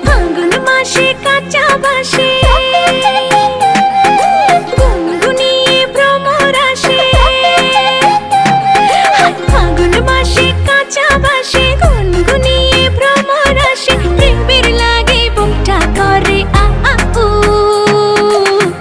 ফাল্গুন মাসে কাঁচা বাসে গুনগুনিয়ে ভ্রমর আসে। ফাল্গুন মাসে কাঁচা বাসে গুনগুনিয়ে ভ্রমর আসে। প্রেমের লাগে বুকটা করে আ আ উ,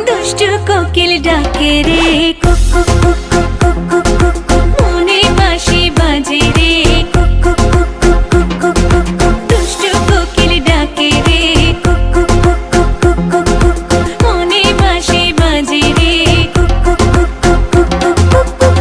দুষ্টু কোকিল ডাকে রে কুক কুক কুক কুক কুক কুক কুক কুক, মনে বাঁশি বাজে রে কুক কুক কুক কুক কুক কুক কুক কুক, দুষ্টু কোকিল ডাকে রে কুক কুক কুক কুক কুক কুক কুক কুক, মনে বাঁশি বাজে রে কুক কুক কুক কুক কুক কুক কুক কুক।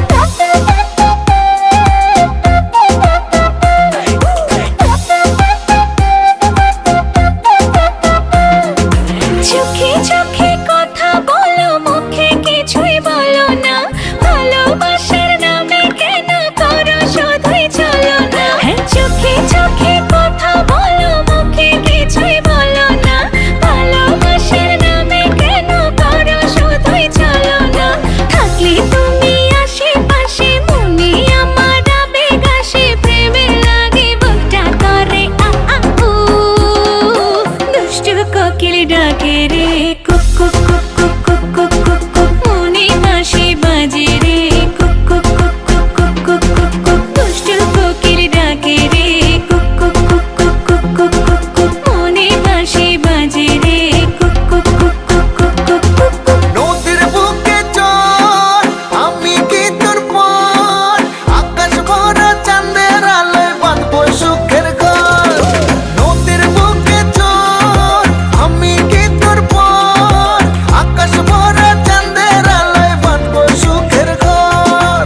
চোখে চোখে কথা বলো, মুখে কিছুই বলো না। ভালোবাসার নামে কেন করো শুধুই চলো না। চোখে চোখে কথা বলো, মুখে কিছুই বলো না। ভালোবাসার নামে কেন করো শুধুই চলো না। থাকলে তুমি আশেপাশে, মনে আমার আবেগ আসে। প্রেমের লাগে বুকটা করে আ আ উ, দুষ্টু কোকিল ডাকে রে কুক কুক কুক কুক কুক কুক কুক কুক, মনে বাঁশি বাজে রে কুক কুক কুক কুক কুক কুক কুক কুক, দুষ্টু কোকিল ডাকে রে কুক কুক কুক কুক কুক কুক কুক কুক, মনে বাঁশি বাজে রে কুক কুক কুক কুক কুক কুক কুক কুক। নদীর বুকে চর আমি কি তোর পর, আকাশ ভরা চাঁদের আলোয় বাঁধবো সুখের ঘর। নদীর বুকে চর আমি কি তোর পর, আকাশ ভরা চাঁদের আলোয় বাঁধবো সুখের ঘর।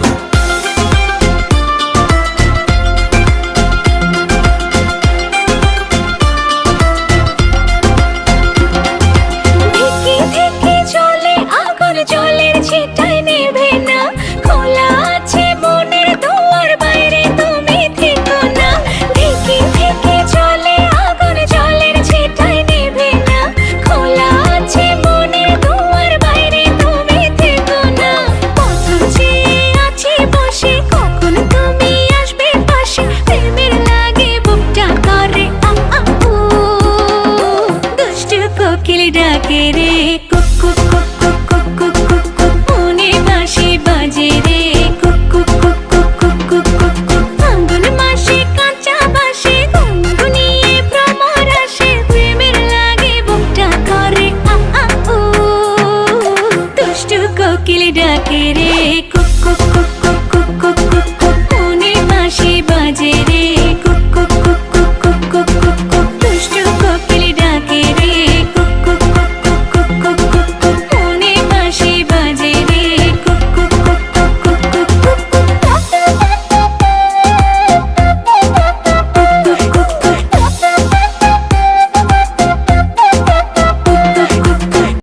ধিকি ধিকি চলে আগুন, জলের ছিটায় নেভে না। খোলা আছে মনের দুয়ার, বাইরে তুমি থেকো না। ধিকি ধিকি চলে আগুন, জলের ছিটায় নেভে না। খোলা আছে মনের দুয়ার, বাইরে তুমি থেকো না। পথ চেয়ে আছি বসে, কখন তুমি আসবে পাশে। প্রেমের লাগে বুকটা করে আ আ উ, দুষ্টু কোকিল ডাকে রে কুক কুক কুক কুক কুক কুক কুক কুক, মনে বাঁশি বাজে রে কুক কুক কুক কুক কুক কুক কুক কুক। ফাল্গুন মাসে কাঁচা বাসে গুনগুনিয়ে ভ্রমর আসে। প্রেমের লাগে বুকটা করে আ আ উ, দুষ্টু কোকিল ডাকে রে।